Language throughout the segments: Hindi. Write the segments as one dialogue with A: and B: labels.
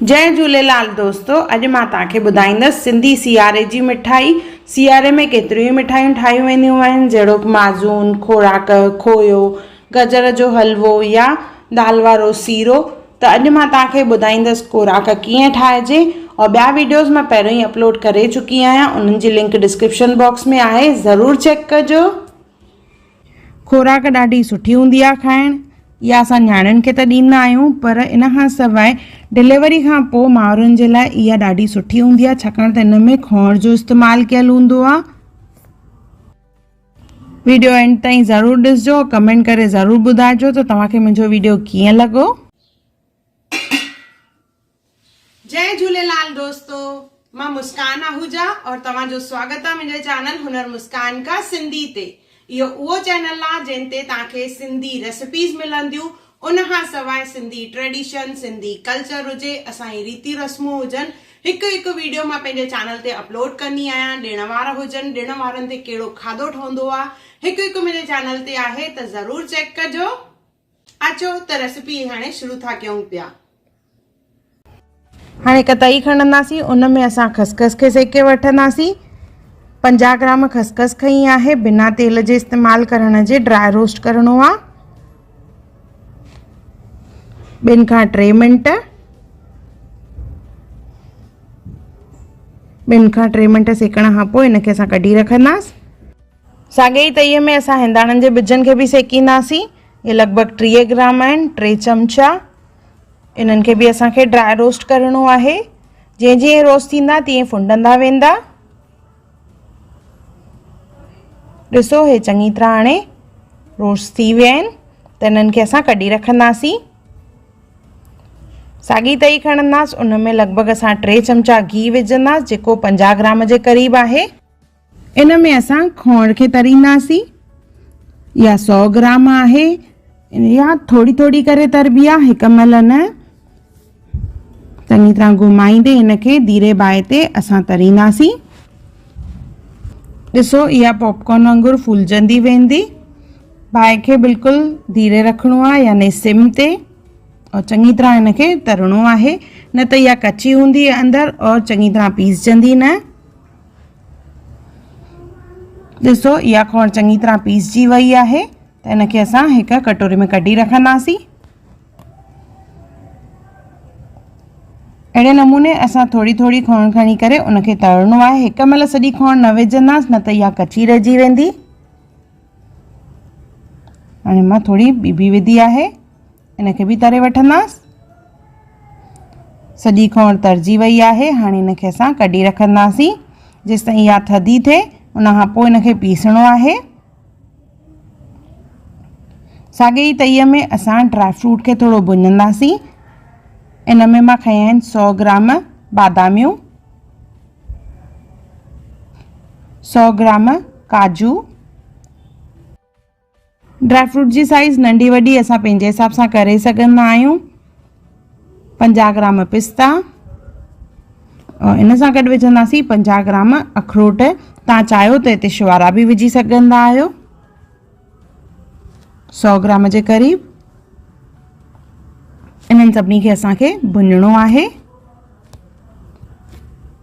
A: जय झूलेलाल दोस्तों। अॼु मां तव्हांखे ॿुधाईंदसि सिंधी सियारे जी मिठाई। सियारे में केतिरियूं मिठाइयूं ठाहियूं वेंदियूं आहिनि, जहिड़ो माज़ून, खोराक, खोयो, गजर जो हलवो या दाल वारो सीरो। त अॼु मां तव्हांखे ॿुधाईंदसि खोराक कीअं ठाहिजे, और ॿिया वीडियोज़ मां पहिरियों ई अपलोड करे चुकी आहियां, उन्हनि जी लिंक डिस्क्रिप्शन बॉक्स में आहे, ज़रूरु चेक कजो। खोराक ॾाढी सुठी हूंदी आहे खाइण, या असां न्याणियुनि खे त ॾींदा आहियूं, पर इन खां सवाइ डिलीवरी खां पोइ माउरुनि जे लाइ इहा ॾाढी सुठी हूंदी आहे, छाकाणि त इन में खोण जो इस्तेमालु कयलु हूंदो आहे। वीडियो एंड ताईं ज़रूरु ॾिसजो, कमेंट करे ज़रूरु ॿुधाइजो त तव्हांखे मुंहिंजो वीडियो कीअं लॻो। जय झूलेलाल दोस्तों, मां मुस्कान आहूजा और तव्हांजो स्वागत आहे मुंहिंजे चैनल हुनर मुस्कान का सिंधी ते। इहो उहो चैनल आहे जिन ते तव्हांखे सिंधी रेसिपीज़ मिलंदियूं, उन खां सवाइ सिंधी ट्रेडिशन, सिंधी कल्चर हुजे, असांजी रीति रस्मूं हुजनि, हिकु हिकु वीडियो मां पंहिंजे चैनल ते अपलोड कंदी आहियां। ॾिण वार हुजनि, ॾिण वारनि ते कहिड़ो खाधो ठहंदो आहे, हिकु हिकु मुंहिंजे चैनल ते आहे, त ज़रूरु चेक कजो। अचो त रेसिपी हाणे शुरू था कयूं पिया। हाणे हिकु तई खणंदासीं, उन में असां खसखस खे सेके वठंदासीं। 50 ग्राम खसखस खई आहे, बिना तेल जे इस्तेमालु करण जे ड्राई रोस्ट करणो आहे। 2 खां 3 मिंट 2 खां 3 मिंट सेकण खां पोइ इनखे असां कढी रखंदासीं। साॻे ई तईअ में असां हिंदाणनि जे ॿिजनि खे बि सेकींदासीं। इहे लॻभॻि 30 ग्राम आहिनि, 3 चमचा। इन्हनि खे बि असांखे ड्राई रोस्ट करणो आहे। जीअं जीअं रोस्ट थींदा तीअं फुंडंदा वेंदा। ॾिसो, हे चङी तरह हाणे रोस्ट थी विया आहिनि, त इन्हनि खे असां कढी रखंदासीं। साॻी तई खणंदासीं, उन में लॻभॻि असां 3 चमचा घी विझंदासीं, जेको 50 ग्राम जे क़रीब आहे। इन में असां खोण खे तरींदासीं। इहा 100 ग्राम आहे, या थोरी थोरी करे तरबी आहे, हिकु महिल न। चङी तरह घुमाईंदे हिनखे धीरे बाहि ते असां तरींदासीं। ॾिसो, इहा पॉपकॉर्न वांगुरु फूलजंदी वेंदी। बाहि खे बिल्कुलु धीरे रखिणो आहे, यानी सिम ते, और चङी तरह हिनखे तरणो आहे, न त इहा कची हूंदी अंदरि और चङी तरह पीसजंदी न। ॾिसो, इहा खोण चङी तरह पीसजी वई आहे, त हिनखे असां हिकु कटोरे में कढी रखंदासीं। अहिड़े नमूने असां थोरी थोरी खोण खणी करे उनखे तरणो आहे। हिकु महिल सॼी खोण न विझंदासीं, न त इहा कची रहिजी वेंदी। हाणे मां थोरी ॿी विधी आहे, इनखे बि तरे वठंदासीं। सॼी खोण तरजी वई आहे, हाणे इनखे असां कढी रखंदासीं जेसि ताईं इहा थधी थिए। उन खां पोइ इनखे पीसणो आहे। साॻे ई तईअ में असां ड्राई फ्रूट खे थोरो भुञंदासीं। इन में मां खया आहिनि 100 ग्राम बादामियूं, 100 ग्राम काजू। ड्राई फ्रूट जी साइज़ नंढी वॾी असां पंहिंजे हिसाब सां करे सघंदा आहियूं। 50 ग्राम पिस्ता, और इन सां गॾु विझंदासीं 50 ग्राम अखरोट। तव्हां चाहियो त हिते शुवारा बि विझी सघंदा आहियो, 100 ग्राम जे क़रीब। इन्हनि सभिनी खे असांखे भुञणो आहे।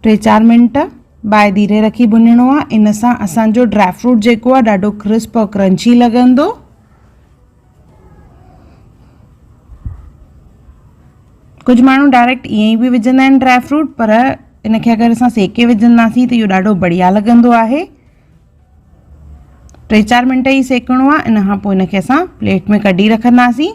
A: 3-4 मिंट बाहि धीरे रखी भुञणो आहे। इन सां असांजो ड्राई फ्रूट जेको आहे ॾाढो क्रिस्प और क्रंची लॻंदो। कुझु माण्हू डायरेक्ट ईअं ई बि विझंदा आहिनि ड्राई फ्रूट, पर इनखे अगरि असां सेके विझंदासीं त इहो ॾाढो बढ़िया लॻंदो आहे। 3-4 मिंट ई सेकणो आहे। इन खां पोइ इनखे असां प्लेट में कढी रखंदासीं।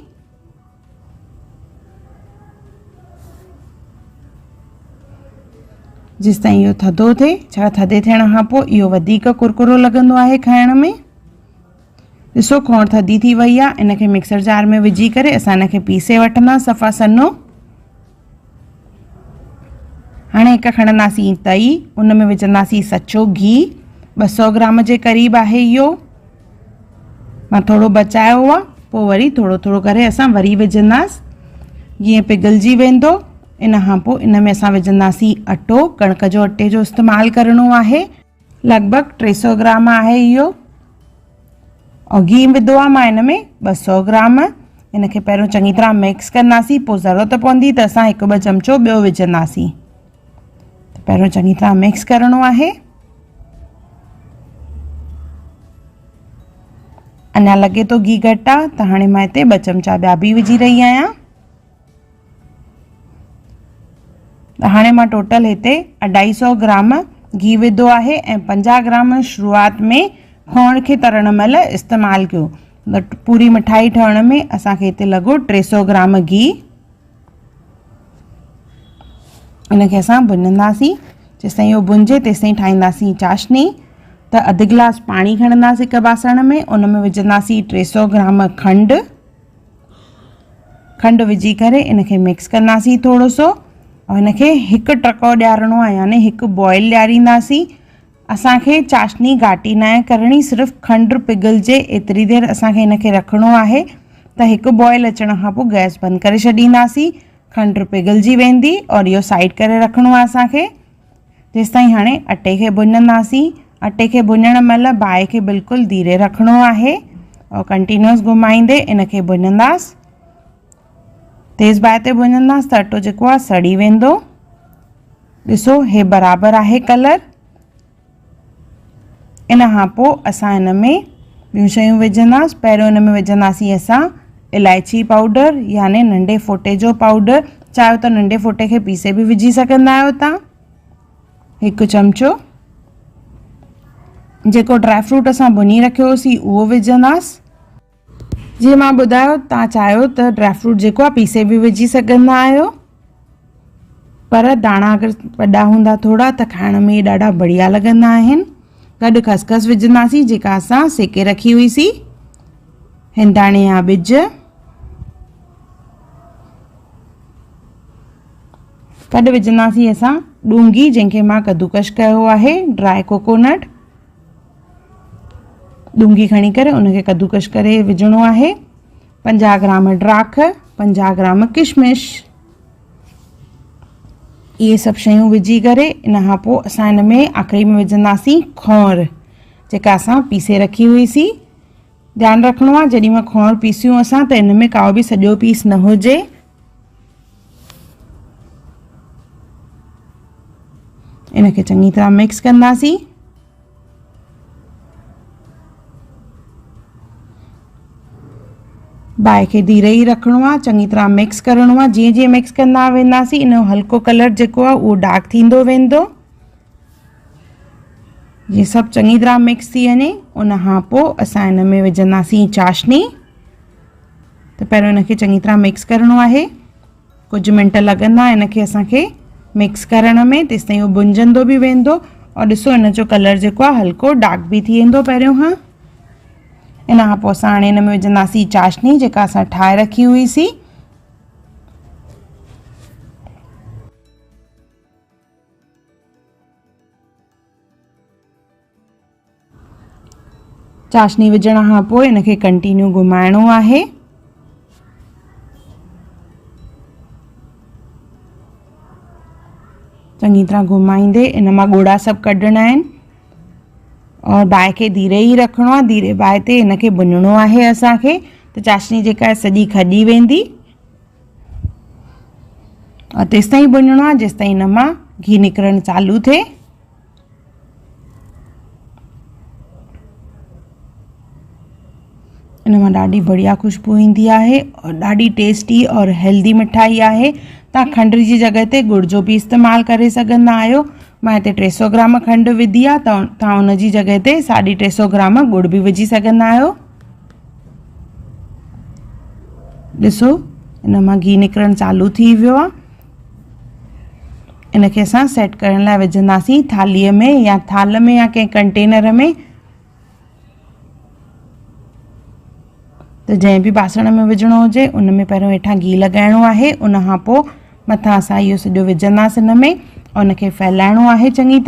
A: जेसि ताईं इहो थधो थिए, छा थधे थियण खां पोइ इहो वधीक कुरकुरो लॻंदो आहे खाइण में। ॾिसो, खोण थधी थी वई आहे। इनखे मिक्सर जार में विझी करे असां इनखे पीसे वठंदासीं सफ़ा सन्हो। हाणे हिकु खणंदासीं तई, उन में विझंदासीं सचो घी, 200 ग्राम जे क़रीब आहे इहो। मां थोरो बचायो आहे, पोइ वरी थोरो थोरो करे असां वरी विझंदासीं, जीअं पिघलजी वेंदो। इन खां पोइ इन में असां विझंदासीं अटो। कणिक जो अटे जो इस्तेमालु करणो आहे। लॻभॻि 300 ग्राम आहे इहो। और घी विधो आहे मां इन में 200 ग्राम। इनखे पहिरियों चङी तरह मिक्स कंदासीं, पोइ ज़रूरत पवंदी त असां 1-2 चमचो ॿियो विझंदासीं। पहिरियों चङी तरह मिक्स करणो आहे। अञा लॻे थो घी घटि आहे त हाणे मां हिते 2 चमचा ॿिया बि विझी रही आहियां। त हाणे मां टोटल हिते 250 ग्राम घी विधो आहे ऐं 50 ग्राम शुरूआत में खोण खे तरण महिल इस्तेमालु कयो। त पूरी मिठाई ठहण में असांखे हिते लॻो 300 ग्राम घी। इनखे असां भुञंदासीं, जेसिताईं इहो भुञिजे तेसिताईं ठाहींदासीं चाशनी। त अधु गिलास पाणी खणंदासीं हिकु बासण में, उन में विझंदासीं 300 ग्राम खंडु विझी करे इनखे मिक्स कंदासीं थोरो सो, और इनखे हिकु टको ॾियारणो आहे, यानी हिकु बॉइल ॾियारींदासीं। असांखे चाशनी घाटी न आहे करणी, सिर्फ़ु खंडु पिघलजे एतिरी देरि असांखे इनखे रखिणो आहे। त हिकु बॉइल अचण खां पोइ गैस बंदि करे छॾींदासीं, खंडु पिघलजी वेंदी और इहो साइड करे रखिणो आहे असांखे। जेसिताईं हाणे अटे खे भुञंदासीं। अटे खे भुञण महिल बाहि खे बिल्कुलु धीरे रखिणो आहे और कंटिन्यूअस घुमाईंदे इनखे भुञंदासीं। तेज़ बाहि ते भुञंदासीं त अटो जेको आहे सड़ी वेंदो। ॾिसो हे बराबरि आहे कलर। इन खां पोइ असां हिन में ॿियूं शयूं विझंदासीं। पहिरियों हिन में विझंदासीं असां इलायची पाउडर, यानी नंढे फोटे जो पाउडर। चाहियो त नंढे फोटे खे पीसे बि विझी सघंदा आहियो तव्हां। 1 चमचो जेको ड्राई फ्रूट असां भुञी रखियोसीं उहो विझंदासीं। जीअं मां ॿुधायो, तव्हां चाहियो त ड्राई फ्रूट जेको आहे पीसे बि विझी सघंदा आहियो, पर दाणा अगरि वॾा हूंदा थोरा त खाइण में ॾाढा बढ़िया लॻंदा आहिनि। गॾु खसखस विझंदासीं जेका असां सेके रखी हुईसीं, हिंदाणे जा ॿिज, गॾु विझंदासीं असां ॾूंघी जंहिंखे मां कद्दूकश कयो आहे, ड्राई कोकोनट। ॾूंघी खणी करे उनखे कद्दूकश करे विझणो आहे। 50 ग्राम ड्राख, 50 ग्राम किशमिश, इहे सभु शयूं विझी करे इन खां पोइ असां हिन में आख़िरी में विझंदासीं खोण, जेका असां पीसे रखी हुईसीं। ध्यानु रखिणो आहे जेॾी महिल खोण पीसियूं असां त हिन में काओ बि सॼो पीस न हुजे। इनखे चङी तरह मिक्स कंदासीं। बाहि खे धीरे ई रखिणो आहे, चङी तरह मिक्स करिणो आहे। जीअं जीअं मिक्स कंदा वेंदासीं इन जो हल्को कलर जेको आहे उहो डार्क थींदो वेंदो। ये सभु चङी तरह मिक्स थी वञे उन खां पोइ असां हिन में विझंदासीं चाशनी। त पहिरियों इनखे चङी तरह मिक्स करिणो आहे। कुझु मिंट लॻंदा इनखे असांखे मिक्स करण में, तेसिताईं उहो भुंजंदो बि वेंदो। और ॾिसो इन जो कलर जेको आहे हल्को डार्क बि थी वेंदो पहिरियों खां। इन खां पोइ असां हाणे हिन में विझंदासीं चाशनी जेका असां ठाहे रखी हुईसीं। चाशनी विझण खां पोइ इनखे कंटिन्यू घुमाइणो आहे। चङी तरह घुमाईंदे इन मां ॻोड़ा सभु कढणा आहिनि और बाहि खे धीरे ई रखिणो आहे। धीरे बाहि ते इनखे भुञणो आहे असांखे, त चाशनी जेका आहे सॼी खॼी वेंदी। और तेसिताईं भुञणो आहे जेसिताईं इन मां घी निकिरणु चालू थिए। इन मां ॾाढी बढ़िया खुशबू ईंदी आहे और ॾाढी टेस्टी और हेल्दी मिठाई आहे। तव्हां खंड जी जॻह ते गुड़ जो बि इस्तेमालु करे सघंदा आहियो। मां हिते 300 ग्राम खंडु विधी आहे, त तव्हां उन जी जॻह ते 350 ग्राम गुड़ बि विझी सघंदा आहियो। ॾिसो इन मां घी निकिरणु चालू थी वियो आहे। इनखे असां सेट करण लाइ विझंदासीं थालीअ में या थाल में या कंहिं कंटेनर में। त जंहिं बि बासण में विझणो हुजे उन में पहिरियों हेठां घी लॻाइणो आहे, उन खां पोइ मथां असां इहो सॼो विझंदासीं हिन में और उनखे फैलाइणो आहे चङी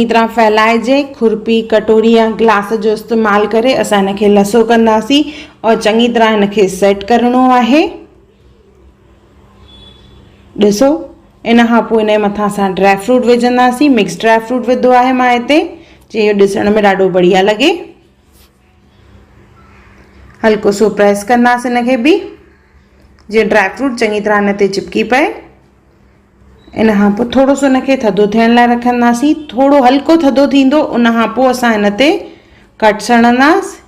A: तरह फैलाइजे। खुरपी, कटोरी या गिलास जो इस्तेमालु करे असां हिनखे लसो कंदासीं और चङी तरह हिनखे सेट करिणो आहे। ॾिसो इन खां पोइ इन जे मथां असां ड्राई फ्रूट विझंदासीं। मिक्स ड्राई फ्रूट विधो आहे मां हिते, जे इहो ॾिसण में ॾाढो बढ़िया लॻे। हल्को सो प्रेस कंदासीं हिनखे बि, जीअं ड्राई फ्रूट चङी तरह हिन ते चिपकी पए। इन खां पोइ थोरो सो हिनखे थधो थियण लाइ रखंदासीं। थोरो हल्को थधो थींदो, उन खां पोइ असां हिन ते कट्स हणंदासीं।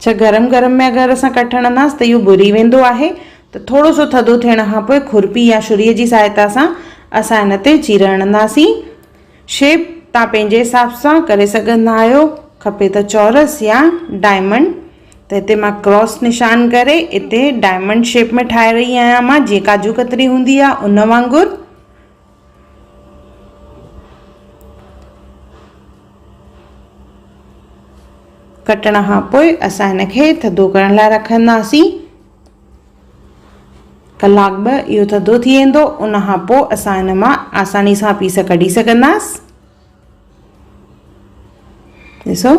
A: छा गरम गरम में अगरि असां कट हणंदासीं त इहो बुरी वेंदो आहे, त थोरो सो थधो थियण खां पोइ खुरपी या छुरीअ जी सहायता सां असां हिन ते चीर हणंदासीं। शेप तव्हां पंहिंजे हिसाब सां करे सघंदा आहियो, खपे त चौरस या डायमंड। त हिते मां क्रॉस निशान करे हिते डायमंड शेप में ठाहे रही आहियां मां, जीअं काजू कतरी हूंदी आहे उन वांगुरु। कटण खां पोइ असां हिनखे थधो करण लाइ रखंदासीं। कलाक ॿ इहो थधो थी वेंदो, उन खां पोइ असां हिन मां आसानी सां पीस कढी सघंदासीं। ॾिसो,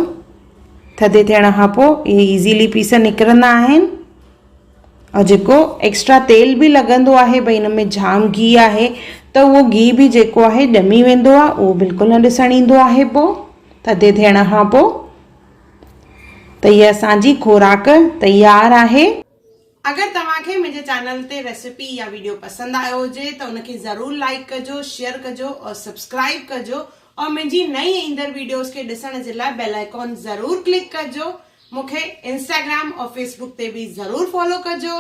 A: थधे थियण खां पोइ इहे इज़ीली पीस निकिरंदा आहिनि। और जेको एक्स्ट्रा तेल बि लॻंदो आहे, भई हिन में जाम घी आहे, त उहो घी बि जेको आहे ॼमी वेंदो आहे, उहो बिल्कुलु न ॾिसणु ईंदो आहे पोइ थधे थियण खां पोइ। त हीअ असांजी खोराक तयार आहे। अगरि तव्हांखे मुंहिंजे चैनल ते रेसिपी या वीडियो पसंदि आयो हुजे त उनखे ज़रूर लाइक कजो, शेयर कजो और सब्सक्राइब कजो। और मुंहिंजी नई ईंदड़ वीडियोस खे ॾिसण जे लाइ बेल आइकॉन ज़रूर क्लिक कजो। मूंखे इंस्टाग्राम और फेसबुक ते बि ज़रूर फॉलो कजो।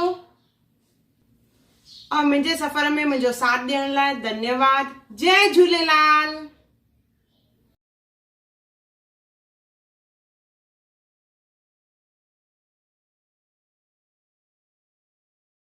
A: और मुंहिंजे सफ़र में मुंहिंजो साथ ॾियण लाइ धन्यवाद। जय झूलेलाल।